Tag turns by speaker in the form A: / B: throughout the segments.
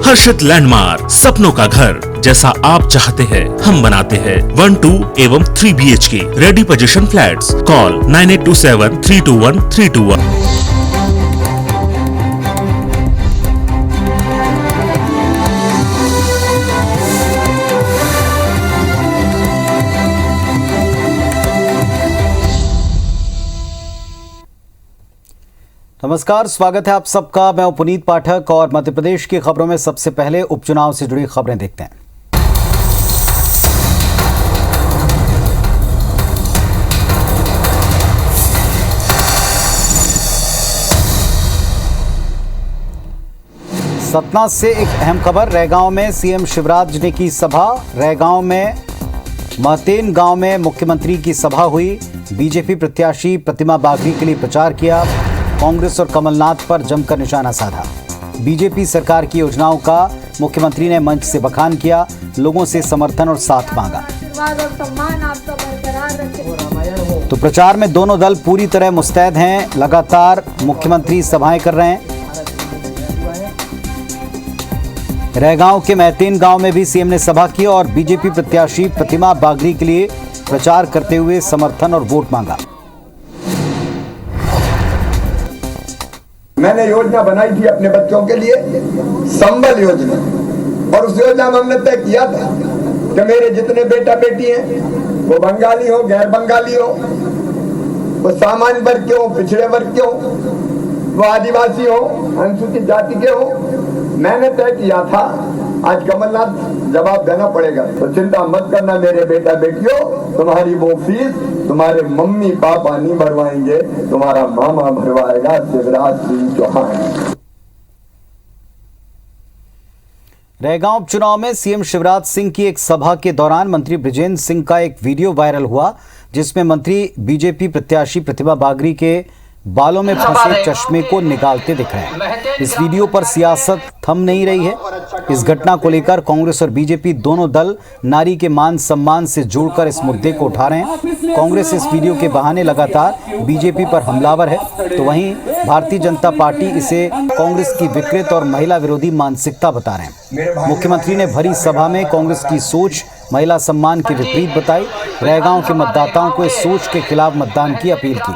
A: हर्षित landmark, सपनों का घर जैसा आप चाहते हैं हम बनाते हैं। 1, 2 एवं 3 BHK ready position flats. Call 9827321321।
B: नमस्कार, स्वागत है आप सबका। मैं पुनीत पाठक और मध्य प्रदेश की खबरों में सबसे पहले उपचुनाव से जुड़ी खबरें देखते हैं। सतना से एक अहम खबर। रैगांव में सीएम शिवराज ने की सभा। रैगांव में महतेन गांव में मुख्यमंत्री की सभा हुई। बीजेपी प्रत्याशी प्रतिमा बागरी के लिए प्रचार किया। कांग्रेस और कमलनाथ पर जमकर निशाना साधा। बीजेपी सरकार की योजनाओं का मुख्यमंत्री ने मंच से बखान किया। लोगों से समर्थन और साथ मांगा। तो प्रचार में दोनों दल पूरी तरह मुस्तैद हैं। लगातार मुख्यमंत्री सभाएं कर रहे हैं। रैगांव के महतेन गांव में भी सीएम ने सभा की और बीजेपी प्रत्याशी प्रतिमा बागरी के लिए प्रचार करते हुए समर्थन और वोट मांगा।
C: मैंने योजना बनाई थी अपने बच्चों के लिए, संबल योजना, और उस योजना में हमने तय किया था कि मेरे जितने बेटा बेटी हैं वो बंगाली हो, गैर बंगाली हो, वो सामान्य वर्ग के हो, पिछड़े वर्ग के हो, वो आदिवासी हो, अनुसूचित जाति के हो। मैंने तय किया था। आज कमलनाथ जवाब देना पड़ेगा। तो चिंता मत करना मेरे बेटा बेटियों, तुम्हारी वो फीस तुम्हारे मम्मी पापा नहीं भरवाएंगे, तुम्हारा मामा भरवाएगा, शिवराज सिंह चौहान।
B: रैगांव उपचुनाव में सीएम शिवराज सिंह की एक सभा के दौरान मंत्री बृजेंद्र सिंह का एक वीडियो वायरल हुआ, जिसमें मंत्री बीजेपी प्रत्याशी प्रतिमा बागरी के बालों में फंसे चश्मे को निकालते दिख रहे हैं। इस वीडियो पर सियासत थम नहीं रही है। इस घटना को लेकर कांग्रेस और बीजेपी दोनों दल नारी के मान सम्मान से जोड़कर इस मुद्दे को उठा रहे हैं। कांग्रेस इस वीडियो के बहाने लगातार बीजेपी पर हमलावर है, तो वहीं भारतीय जनता पार्टी इसे कांग्रेस की विकृत और महिला विरोधी मानसिकता बता रहे हैं। मुख्यमंत्री ने भरी सभा में कांग्रेस की सोच महिला सम्मान के विपरीत बताई। रैगांव के मतदाताओं को इस सोच के खिलाफ मतदान की अपील की।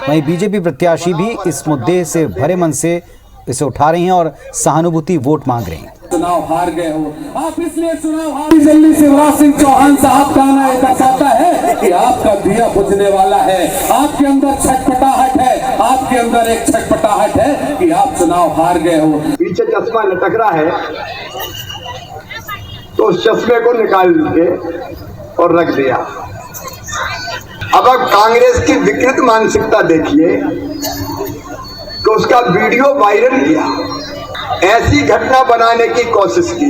B: वहीं बीजेपी प्रत्याशी भी इस मुद्दे से भरे मन से इसे उठा रही हैं और सहानुभूति वोट मांग रही हैं।
D: चुनाव हार गए हो आप, इसलिए चुनाव हार जल्दी शिवराज सिंह चौहान साहब का आना दर्शाता है कि आपका दिया बुझने वाला है। आपके अंदर छटपटाहट है, आपके अंदर एक छटपटाहट है कि आप चुनाव हार गए हो।
C: पीछे चश्मा लटक रहा है तो उस चश्मे को निकाल के और रख दिया। अब कांग्रेस की विकृत मानसिकता देखिए कि उसका वीडियो वायरल किया, ऐसी घटना बनाने की कोशिश की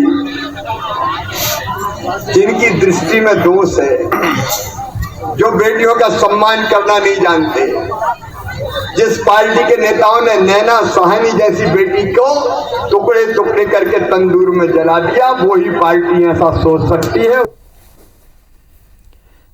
C: जिनकी दृष्टि में दोष है, जो बेटियों का सम्मान करना नहीं जानते। जिस पार्टी के नेताओं ने नैना सुहानी जैसी बेटी को टुकड़े टुकड़े करके तंदूर में जला दिया, वही पार्टी ऐसा सोच सकती है।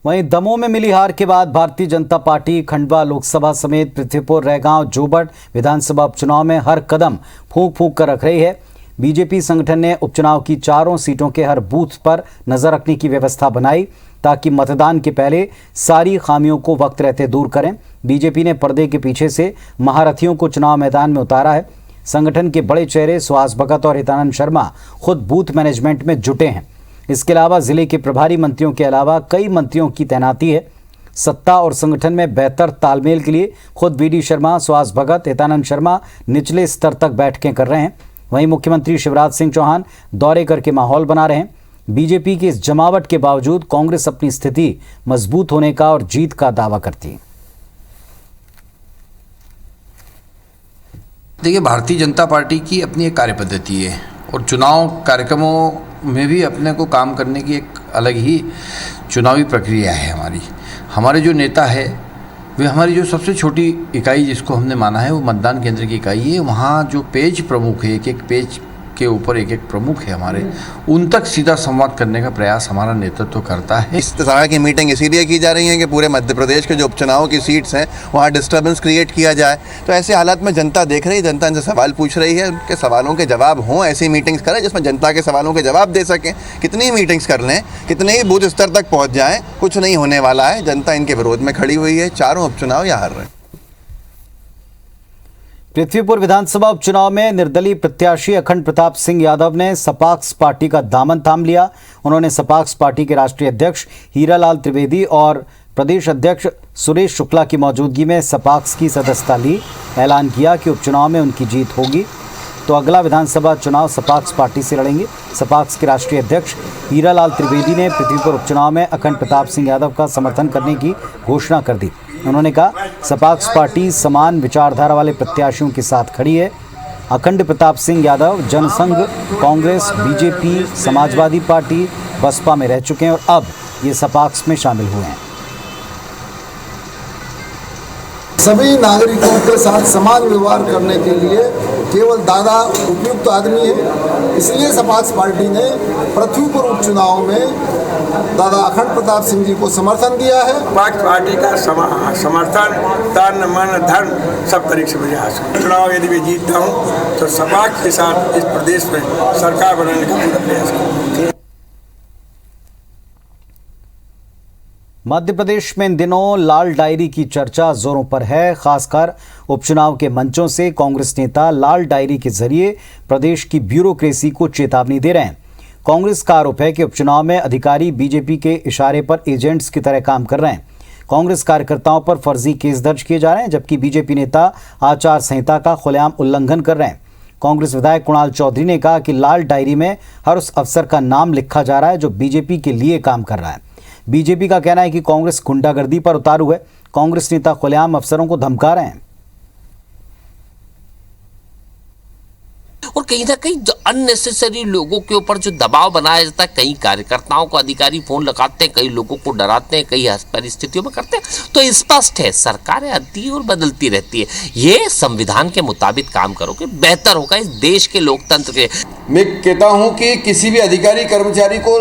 B: वहीं दमोह में मिली हार के बाद भारतीय जनता पार्टी खंडवा लोकसभा समेत पृथ्वीपुर, रैगांव, जोबट विधानसभा उपचुनाव में हर कदम फूंक फूंक कर रख रही है। बीजेपी संगठन ने उपचुनाव की चारों सीटों के हर बूथ पर नजर रखने की व्यवस्था बनाई ताकि मतदान के पहले सारी खामियों को वक्त रहते दूर करें। बीजेपी ने पर्दे के पीछे से महारथियों को चुनाव मैदान में उतारा है। संगठन के बड़े चेहरे सुहास भगत और हितानंद शर्मा खुद बूथ मैनेजमेंट में जुटे हैं। इसके अलावा जिले के प्रभारी मंत्रियों के अलावा कई मंत्रियों की तैनाती है। सत्ता और संगठन में बेहतर तालमेल के लिए खुद वीडी शर्मा, सुहास भगत, हितानंद शर्मा निचले स्तर तक बैठकें कर रहे हैं। वहीं मुख्यमंत्री शिवराज सिंह चौहान दौरे करके माहौल बना रहे हैं। बीजेपी की इस जमावट के बावजूद कांग्रेस अपनी स्थिति मजबूत होने का और जीत का दावा करती है।
E: देखिए, भारतीय जनता पार्टी की अपनी एक कार्य पद्धति है और चुनाव कार्यक्रमों में भी अपने को काम करने की एक अलग ही चुनावी प्रक्रिया है। हमारे जो नेता है वे हमारी जो सबसे छोटी इकाई जिसको हमने माना है वो मतदान केंद्र की इकाई है। वहाँ जो पेज प्रमुख है, एक एक पेज के ऊपर एक एक प्रमुख है हमारे, उन तक सीधा संवाद करने का प्रयास हमारा नेतृत्व करता है।
F: इस तरह की मीटिंग इसीलिए की जा रही है कि पूरे मध्य प्रदेश के जो उपचुनाव की सीट्स हैं वहाँ डिस्टर्बेंस क्रिएट किया जाए। तो ऐसे हालात में जनता देख रही है, जनता इनसे सवाल पूछ रही है, उनके सवालों के जवाब हों, ऐसी मीटिंग्स करें जिसमें जनता के सवालों के जवाब दे सकें। कितनी मीटिंग्स कर लें, कितने ही बूथ स्तर तक पहुँच जाएँ, कुछ नहीं होने वाला है। जनता इनके विरोध में खड़ी हुई है, चारों उपचुनाव या हार रहे हैं।
B: पृथ्वीपुर विधानसभा उपचुनाव में निर्दलीय प्रत्याशी अखंड प्रताप सिंह यादव ने सपाक्स पार्टी का दामन थाम लिया। उन्होंने सपाक्स पार्टी के राष्ट्रीय अध्यक्ष हीरालाल त्रिवेदी और प्रदेश अध्यक्ष सुरेश शुक्ला की मौजूदगी में सपाक्स की सदस्यता ली। ऐलान किया कि उपचुनाव में उनकी जीत होगी तो अगला विधानसभा चुनाव सपाक्स पार्टी से लड़ेंगे। सपाक्स के राष्ट्रीय अध्यक्ष हीरालाल त्रिवेदी ने पृथ्वीपुर उपचुनाव में अखंड प्रताप सिंह यादव का समर्थन करने की घोषणा कर दी। उन्होंने कहा, सपाक्स पार्टी समान विचारधारा वाले प्रत्याशियों के साथ खड़ी है। अखंड प्रताप सिंह यादव जनसंघ, कांग्रेस, बीजेपी, समाजवादी पार्टी, बसपा में रह चुके हैं और अब ये सपाक्स में शामिल हुए हैं।
G: सभी नागरिकों के साथ समान व्यवहार करने के लिए केवल दादा उपयुक्त आदमी है। इसलिए सपाक्स पार्टी ने पृथ्वीपुर उपचुनाव में दादा अखंड प्रताप सिंह जी को समर्थन दिया है।
H: सपाक्स पार्टी का समर्थन तन मन धन सब तरीके से मुझे हासिल। चुनाव यदि मैं जीतता हूँ तो सपाक्स के साथ इस प्रदेश में सरकार बनाने का पूरा प्रयास करूँगा।
B: मध्य प्रदेश में इन दिनों लाल डायरी की चर्चा जोरों पर है। खासकर उपचुनाव के मंचों से कांग्रेस नेता लाल डायरी के जरिए प्रदेश की ब्यूरोक्रेसी को चेतावनी दे रहे हैं। कांग्रेस का आरोप है कि उपचुनाव में अधिकारी बीजेपी के इशारे पर एजेंट्स की तरह काम कर रहे हैं। कांग्रेस कार्यकर्ताओं पर फर्जी केस दर्ज किए जा रहे हैं, जबकि बीजेपी नेता आचार संहिता का खुलेआम उल्लंघन कर रहे हैं। कांग्रेस विधायक कुणाल चौधरी ने कहा कि लाल डायरी में हर उस अफसर का नाम लिखा जा रहा है जो बीजेपी के लिए काम कर रहा है। बीजेपी का कहना है कि कांग्रेस गुंडागर्दी पर उतारू है। कांग्रेस नेता खुलेआम अफसरों को धमका रहे हैं
I: और कहीं ना कहीं जो अननेसेसरी लोगों के ऊपर जो दबाव बनाया जाता है, कई कार्यकर्ताओं को अधिकारी फोन लगाते हैं, कई लोगों को डराते हैं, कई परिस्थितियों में करते हैं। तो स्पष्ट है सरकारें आती और बदलती रहती है। ये संविधान के मुताबिक काम करोगे बेहतर होगा इस देश के लोकतंत्र के।
J: मैं कहता हूं कि किसी भी अधिकारी कर्मचारी को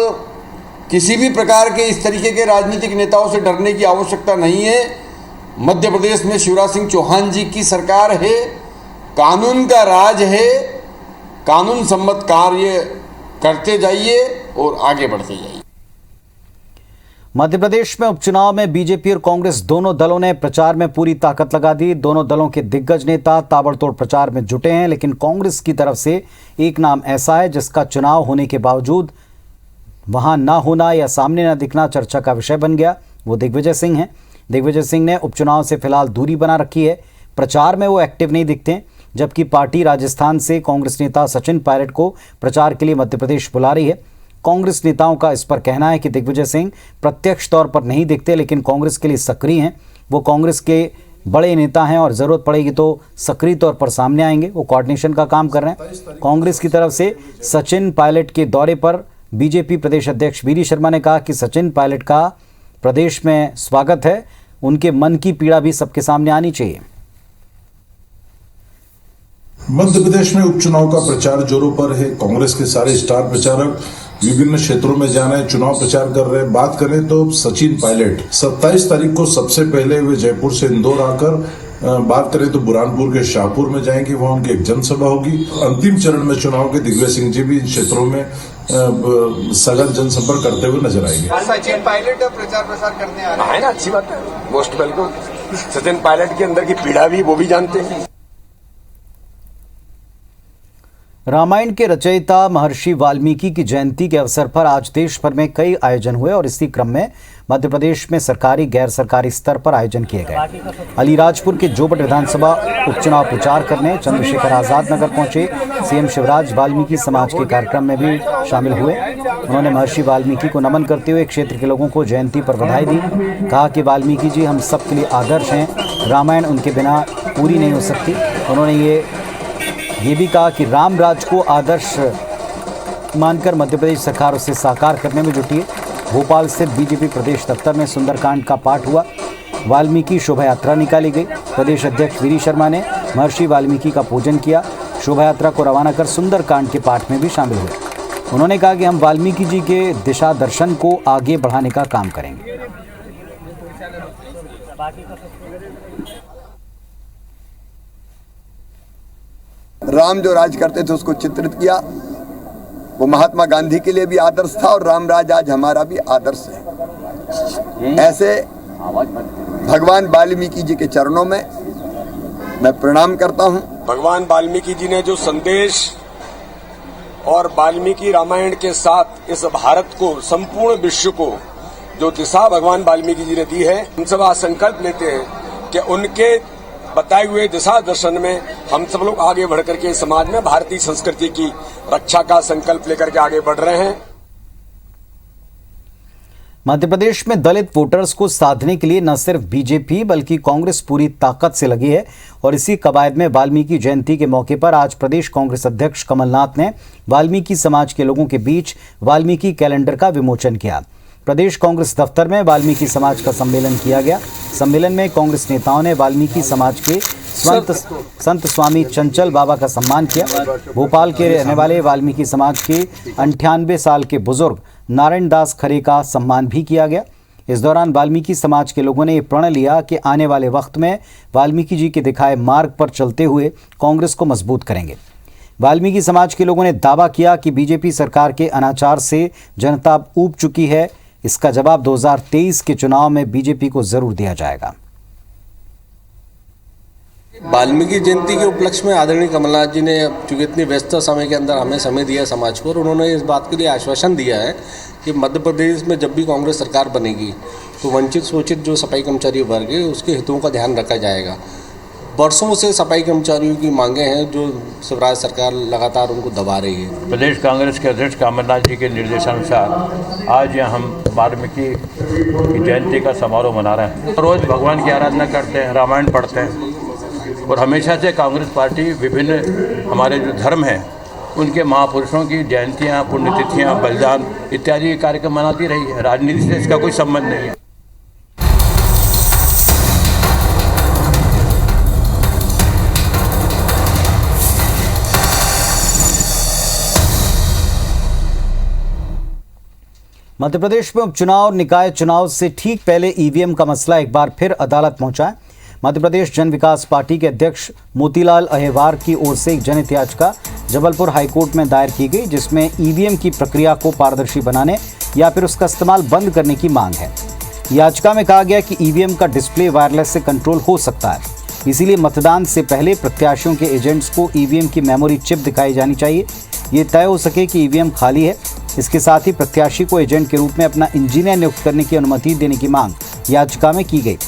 J: किसी भी प्रकार के इस तरीके के राजनीतिक नेताओं से डरने की आवश्यकता नहीं है। मध्य प्रदेश में शिवराज सिंह चौहान जी की सरकार है, कानून का राज है, कानून सम्मत कार्य करते जाइए और आगे बढ़ते जाइए।
B: मध्य प्रदेश में उपचुनाव में बीजेपी और कांग्रेस दोनों दलों ने प्रचार में पूरी ताकत लगा दी। दोनों दलों के दिग्गज नेता ताबड़तोड़ प्रचार में जुटे हैं, लेकिन कांग्रेस की तरफ से एक नाम ऐसा है जिसका चुनाव होने के बावजूद वहां ना होना या सामने ना दिखना चर्चा का विषय बन गया। वो दिग्विजय सिंह हैं। दिग्विजय सिंह ने उपचुनाव से फिलहाल दूरी बना रखी है। प्रचार में वो एक्टिव नहीं दिखते, जबकि पार्टी राजस्थान से कांग्रेस नेता सचिन पायलट को प्रचार के लिए मध्य प्रदेश बुला रही है। कांग्रेस नेताओं का इस पर कहना है कि दिग्विजय सिंह प्रत्यक्ष तौर पर नहीं दिखते, लेकिन कांग्रेस के लिए सक्रिय हैं। वो कांग्रेस के बड़े नेता हैं और ज़रूरत पड़ेगी तो सक्रिय तौर पर सामने आएंगे। वो कोऑर्डिनेशन का काम कर रहे हैं। कांग्रेस की तरफ से सचिन पायलट के दौरे पर बीजेपी प्रदेश अध्यक्ष वीरी शर्मा ने कहा कि सचिन पायलट का प्रदेश में स्वागत है, उनके मन की पीड़ा भी सबके सामने आनी चाहिए।
K: मध्य प्रदेश में उपचुनाव का प्रचार जोरों पर है। कांग्रेस के सारे स्टार प्रचारक विभिन्न क्षेत्रों में जा रहे हैं, चुनाव प्रचार कर रहे हैं। बात करें तो सचिन पायलट 27 तारीख को सबसे पहले वे जयपुर से इंदौर आकर, बात करें तो बुरहानपुर के शाहपुर में जाएंगे, वहां उनकी एक जनसभा होगी। अंतिम चरण में चुनाव के दिग्विजय सिंह जी भी इन क्षेत्रों में सघन जनसंपर्क करते हुए नजर आएंगे।
J: सचिन पायलट प्रचार प्रसार करने आ रहे
H: है ना, अच्छी बात है, मोस्ट वेलकम। सचिन पायलट के अंदर की पीड़ा भी वो भी जानते हैं।
B: रामायण के रचयिता महर्षि वाल्मीकि की जयंती के अवसर पर आज देश भर में कई आयोजन हुए और इसी क्रम में मध्य प्रदेश में सरकारी गैर सरकारी स्तर पर आयोजन किए गए। अलीराजपुर के जोबट विधानसभा उपचुनाव प्रचार करने चंद्रशेखर आजाद नगर पहुंचे। सीएम शिवराज वाल्मीकि समाज के कार्यक्रम में भी शामिल हुए। उन्होंने महर्षि वाल्मीकि को नमन करते हुए क्षेत्र के लोगों को जयंती पर बधाई दी। कहा कि वाल्मीकि जी हम सब के लिए आदर्श हैं, रामायण उनके बिना पूरी नहीं हो सकती। उन्होंने ये भी कहा कि राम राज को आदर्श मानकर मध्य प्रदेश सरकार उसे साकार करने में जुटी है। भोपाल स्थित बीजेपी प्रदेश दफ्तर में सुंदरकांड का पाठ हुआ। वाल्मीकि शोभा यात्रा निकाली गई। प्रदेश अध्यक्ष वीरी शर्मा ने महर्षि वाल्मीकि का पूजन किया। शोभा यात्रा को रवाना कर सुंदरकांड के पाठ में भी शामिल हुए। उन्होंने कहा कि हम वाल्मीकि जी के दिशा दर्शन को आगे बढ़ाने का काम करेंगे।
C: राम जो राज करते थे उसको चित्रित किया, वो महात्मा गांधी के लिए भी आदर्श था और राम राज आज हमारा भी आदर्श है। ऐसे भगवान वाल्मीकि जी के चरणों में मैं प्रणाम करता हूं।
L: भगवान वाल्मीकि जी ने जो संदेश और वाल्मीकि रामायण के साथ इस भारत को, संपूर्ण विश्व को जो दिशा भगवान वाल्मीकि जी ने दी है, हम सब आज संकल्प लेते हैं कि उनके बताए हुए दिशा दर्शन में हम सब लोग आगे बढ़ करके समाज में भारतीय संस्कृति की रक्षा का संकल्प लेकर के आगे बढ़ रहे हैं।
B: मध्य प्रदेश में दलित वोटर्स को साधने के लिए न सिर्फ बीजेपी बल्कि कांग्रेस पूरी ताकत से लगी है और इसी कवायद में वाल्मीकि जयंती के मौके पर आज प्रदेश कांग्रेस अध्यक्ष कमलनाथ ने वाल्मीकि समाज के लोगों के बीच वाल्मीकि कैलेंडर का विमोचन किया। प्रदेश कांग्रेस दफ्तर में वाल्मीकि समाज का सम्मेलन किया गया। सम्मेलन में कांग्रेस नेताओं ने वाल्मीकि समाज के संत स्वामी चंचल बाबा का सम्मान किया। भोपाल के रहने वाले वाल्मीकि समाज के 98 साल के बुजुर्ग नारायण दास खरे का सम्मान भी किया गया। इस दौरान वाल्मीकि समाज के लोगों ने प्रण लिया कि आने वाले वक्त में वाल्मीकि जी के दिखाए मार्ग पर चलते हुए कांग्रेस को मजबूत करेंगे। वाल्मीकि समाज के लोगों ने दावा किया कि बीजेपी सरकार के अनाचार से जनता ऊब चुकी है। इसका जवाब 2023 के चुनाव में बीजेपी को जरूर दिया जाएगा।
M: वाल्मीकि जयंती के उपलक्ष्य में आदरणीय कमलनाथ जी ने चूंकि इतनी व्यस्त समय के अंदर हमें समय दिया समाज को, और उन्होंने इस बात के लिए आश्वासन दिया है कि मध्य प्रदेश में जब भी कांग्रेस सरकार बनेगी तो वंचित शोषित जो सफाई कर्मचारी वर्ग है उसके हितों का ध्यान रखा जाएगा। वर्षों से सफाई कर्मचारियों की मांगें हैं जो शिवराज सरकार लगातार उनको दबा रही है।
N: प्रदेश कांग्रेस के अध्यक्ष कमलनाथ जी के निर्देशानुसार आज यहाँ हम वाल्मीकि की जयंती का समारोह मना रहे हैं। रोज भगवान की आराधना करते हैं, रामायण पढ़ते हैं और हमेशा से कांग्रेस पार्टी विभिन्न हमारे जो धर्म हैं उनके महापुरुषों की जयंतियाँ, पुण्यतिथियाँ, बलिदान इत्यादि कार्यक्रम मनाती रही है। राजनीति से इसका कोई संबंध नहीं है।
B: मध्य प्रदेश में उपचुनाव, निकाय चुनाव से ठीक पहले ईवीएम का मसला एक बार फिर अदालत पहुंचा है। मध्य प्रदेश जन विकास पार्टी के अध्यक्ष मोतीलाल अहिरवार की ओर से एक जनहित याचिका जबलपुर हाईकोर्ट में दायर की गई, जिसमें ईवीएम की प्रक्रिया को पारदर्शी बनाने या फिर उसका इस्तेमाल बंद करने की मांग है। याचिका में कहा गया कि ईवीएम का डिस्प्ले वायरलेस से कंट्रोल हो सकता है, इसीलिए मतदान से पहले प्रत्याशियों के एजेंट्स को ईवीएम की मेमोरी चिप दिखाई जानी चाहिए। ये तय हो सके कि ईवीएम खाली है। इसके साथ ही प्रत्याशी को एजेंट के रूप में अपना इंजीनियर नियुक्त करने की अनुमति देने की मांग याचिका में की गई।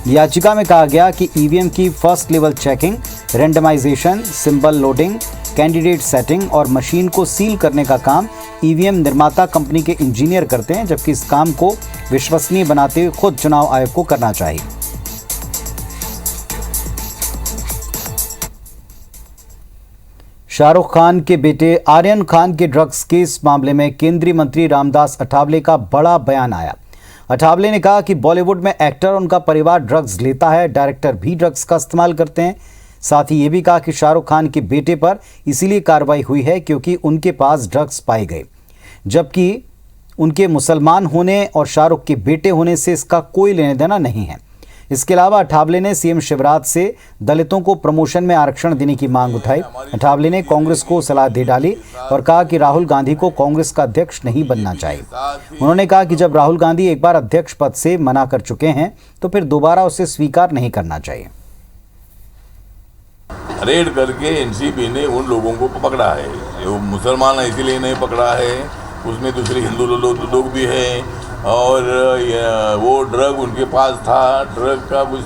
B: याचिका में कहा गया कि ईवीएम की first level checking, randomization, symbol loading, candidate setting और मशीन को सील करने का काम ईवीएम निर्माता कंपनी के इंजीनियर करते हैं, जबकि इस काम को विश्वसनीय बनाते हुए खुद चुनाव आयोग को करना चाहिए। शाहरुख खान के बेटे आर्यन खान के ड्रग्स केस मामले में केंद्रीय मंत्री रामदास अठावले का बड़ा बयान आया। अठावले ने कहा कि बॉलीवुड में एक्टर और उनका परिवार ड्रग्स लेता है, डायरेक्टर भी ड्रग्स का इस्तेमाल करते हैं। साथ ही ये भी कहा कि शाहरुख खान के बेटे पर इसीलिए कार्रवाई हुई है क्योंकि उनके पास ड्रग्स पाए गए, जबकि उनके मुसलमान होने और शाहरुख के बेटे होने से इसका कोई लेना देना नहीं है। इसके अलावा अठावले ने सीएम शिवराज से दलितों को प्रमोशन में आरक्षण देने की मांग उठाई। अठावले ने कांग्रेस को सलाह दे डाली और कहा कि राहुल गांधी को कांग्रेस का अध्यक्ष नहीं बनना चाहिए। उन्होंने कहा कि जब राहुल गांधी एक बार अध्यक्ष पद से मना कर चुके हैं तो फिर दोबारा उसे स्वीकार नहीं करना चाहिए।
O: रेड करके एनसीपी ने उन लोगों को पकड़ा है जो मुसलमान इसीलिए नहीं पकड़ा है, उसमें दूसरे हिंदू लोग भी हैं और वो ड्रग उनके पास था, ड्रग का कुछ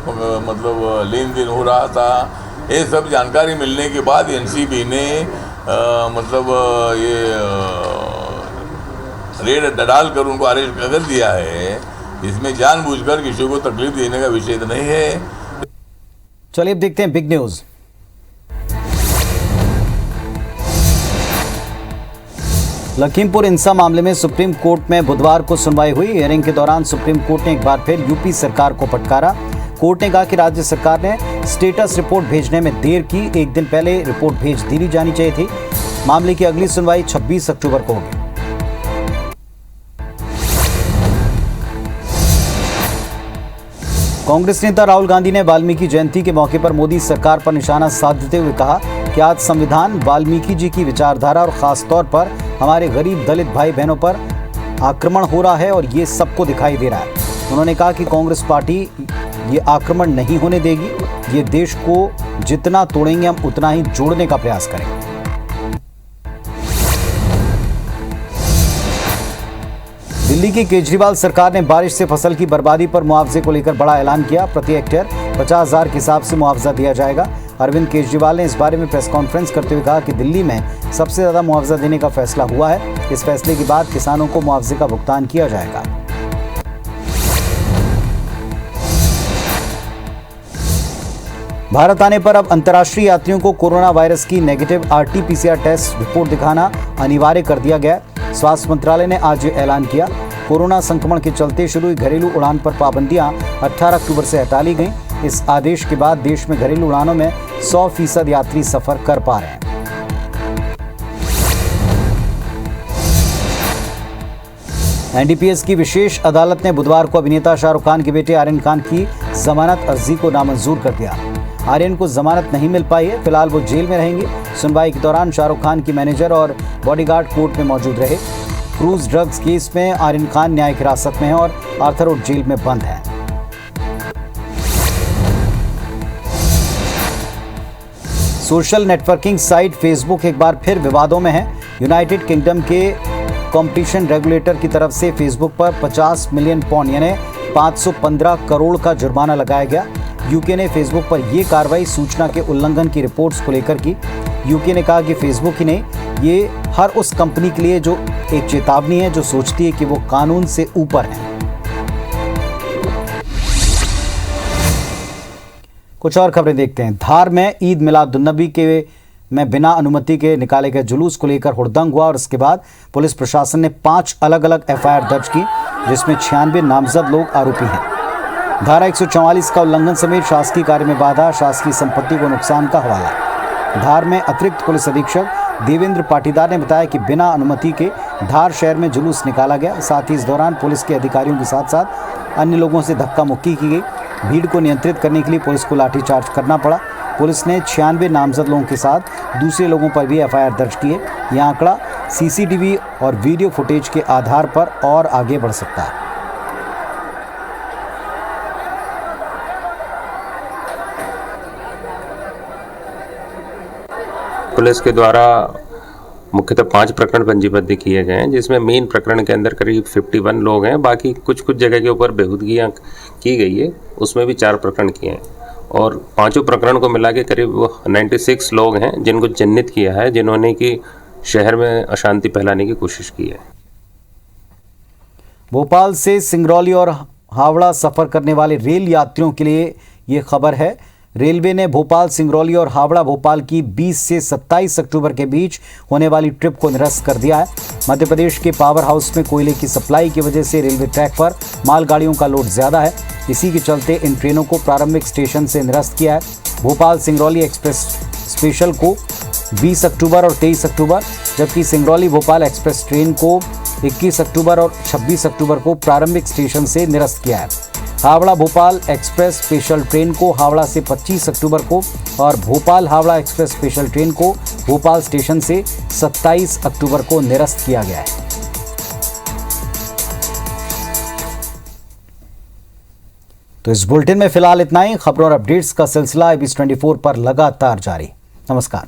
O: मतलब लेन देन हो रहा था। ये सब जानकारी मिलने के बाद एनसीबी ने ये रेड डालकर उनको अरेस्ट कर दिया है। इसमें जानबूझकर किसी को तकलीफ देने का विषय तो नहीं है।
B: चलिए अब देखते हैं बिग न्यूज। लखीमपुर इंसा मामले में सुप्रीम कोर्ट में बुधवार को सुनवाई हुई। हियरिंग के दौरान सुप्रीम कोर्ट ने एक बार फिर यूपी सरकार को फटकारा। कोर्ट ने कहा कि राज्य सरकार ने स्टेटस रिपोर्ट भेजने में देर की, एक दिन पहले रिपोर्ट भेज दी जानी चाहिए थी। मामले की अगली सुनवाई 26 अक्टूबर को होगी। कांग्रेस नेता राहुल गांधी ने वाल्मीकि जयंती के मौके पर मोदी सरकार पर निशाना साधते हुए कहा कि आज संविधान वाल्मीकि जी की विचारधारा और खास तौर पर हमारे गरीब दलित भाई बहनों पर आक्रमण हो रहा है और ये सबको दिखाई दे रहा है। उन्होंने कहा कि कांग्रेस पार्टी ये आक्रमण नहीं होने देगी, ये देश को जितना तोड़ेंगे हम उतना ही जोड़ने का प्रयास करेंगे। दिल्ली की केजरीवाल सरकार ने बारिश से फसल की बर्बादी पर मुआवजे को लेकर बड़ा ऐलान किया। प्रति हेक्टेयर 50,000 के हिसाब से मुआवजा दिया जाएगा। अरविंद केजरीवाल ने इस बारे में प्रेस कॉन्फ्रेंस करते हुए कहा कि दिल्ली में सबसे ज्यादा मुआवजा देने का फैसला हुआ है। इस फैसले के बाद किसानों को मुआवजे का भुगतान किया जाएगा। भारत आने पर अब अंतर्राष्ट्रीय यात्रियों को कोरोना वायरस की नेगेटिव RT-PCR टेस्ट रिपोर्ट दिखाना अनिवार्य कर दिया गया। स्वास्थ्य मंत्रालय ने आज ये ऐलान किया। कोरोना संक्रमण के चलते शुरू हुई घरेलू उड़ान पर पाबंदियां 18 अक्टूबर से हटा ली गईं। इस आदेश के बाद देश में घरेलू उड़ानों में 100% यात्री सफर कर पा रहे हैं। NDPS की विशेष अदालत ने बुधवार को अभिनेता शाहरुख खान के बेटे आर्यन खान की जमानत अर्जी को नामंजूर कर दिया। आर्यन को जमानत नहीं मिल पाई है, फिलहाल वो जेल में रहेंगे। सुनवाई के दौरान शाहरुख खान की मैनेजर और बॉडीगार्ड कोर्ट में मौजूद रहे। क्रूज ड्रग्स केस में आर्यन खान न्यायिक हिरासत में है और आर्थर रोड जेल में बंद है। सोशल नेटवर्किंग साइट फेसबुक एक बार फिर विवादों में है। यूनाइटेड किंगडम के कंपटीशन रेगुलेटर की तरफ से फेसबुक पर 50 मिलियन पाउंड यानी 515 करोड़ का जुर्माना लगाया गया। यूके ने फेसबुक पर यह कार्रवाई सूचना के उल्लंघन की रिपोर्ट्स को लेकर की। यूके ने कहा कि फेसबुक ही नहीं, ये हर उस कंपनी के लिए जो एक चेतावनी है जो सोचती है कि वो कानून से ऊपर है। कुछ और खबरें देखते हैं। धार में ईद मिलादुन्नबी में बिना अनुमति के निकाले गए जुलूस को लेकर हुड़दंग हुआ और इसके बाद पुलिस प्रशासन ने 5 अलग-अलग FIR दर्ज की, जिसमें 96 नामजद लोग आरोपी हैं। धारा 144 का उल्लंघन समेत शासकीय कार्य में बाधा, शासकीय संपत्ति को नुकसान का हवाला। धार में अतिरिक्त पुलिस अधीक्षक देवेंद्र पाटीदार ने बताया कि बिना अनुमति के धार शहर में जुलूस निकाला गया। साथ ही इस दौरान पुलिस के अधिकारियों के साथ साथ अन्य लोगों से धक्का मुक्की की गई। भीड़ को नियंत्रित करने के लिए पुलिस को लाठीचार्ज करना पड़ा। पुलिस ने 96 नामजद लोगों के साथ दूसरे लोगों पर भी FIR दर्ज किए। यह आंकड़ा CCTV और वीडियो फुटेज के आधार पर और आगे बढ़ सकता है।
P: पुलिस के द्वारा मुख्यतः 5 प्रकरण पंजीबद्ध किए गए हैं, जिसमें मेन प्रकरण के अंदर करीब 51 लोग हैं। बाकी कुछ जगह के ऊपर बेहूदगियाँ की गई है, उसमें भी 4 प्रकरण किए हैं और 5 प्रकरण को मिला के करीब 96 लोग हैं जिनको चिन्हित किया है, जिन्होंने कि शहर में अशांति फैलाने की कोशिश की है।
B: भोपाल से सिंगरौली और हावड़ा सफर करने वाले रेल यात्रियों के लिए ये खबर है। रेलवे ने भोपाल सिंगरौली और हावड़ा भोपाल की 20 से 27 अक्टूबर के बीच होने वाली ट्रिप को निरस्त कर दिया है। मध्य प्रदेश के पावर हाउस में कोयले की सप्लाई की वजह से रेलवे ट्रैक पर मालगाड़ियों का लोड ज्यादा है। इसी के चलते इन ट्रेनों को प्रारंभिक स्टेशन से निरस्त किया है। भोपाल सिंगरौली एक्सप्रेस स्पेशल को 20 अक्टूबर और 23 अक्टूबर, जबकि सिंगरौली भोपाल एक्सप्रेस ट्रेन को 21 अक्टूबर और 26 अक्टूबर को प्रारंभिक स्टेशन से निरस्त किया है। Howrah Bhopal express special train को हावड़ा से 25 अक्टूबर को और Bhopal Howrah express special train को भोपाल स्टेशन से 27 अक्टूबर को निरस्त किया गया है। तो इस बुलेटिन में फिलहाल इतना ही। खबरों और अपडेट्स का सिलसिला ABC 24 पर लगातार जारी। नमस्कार।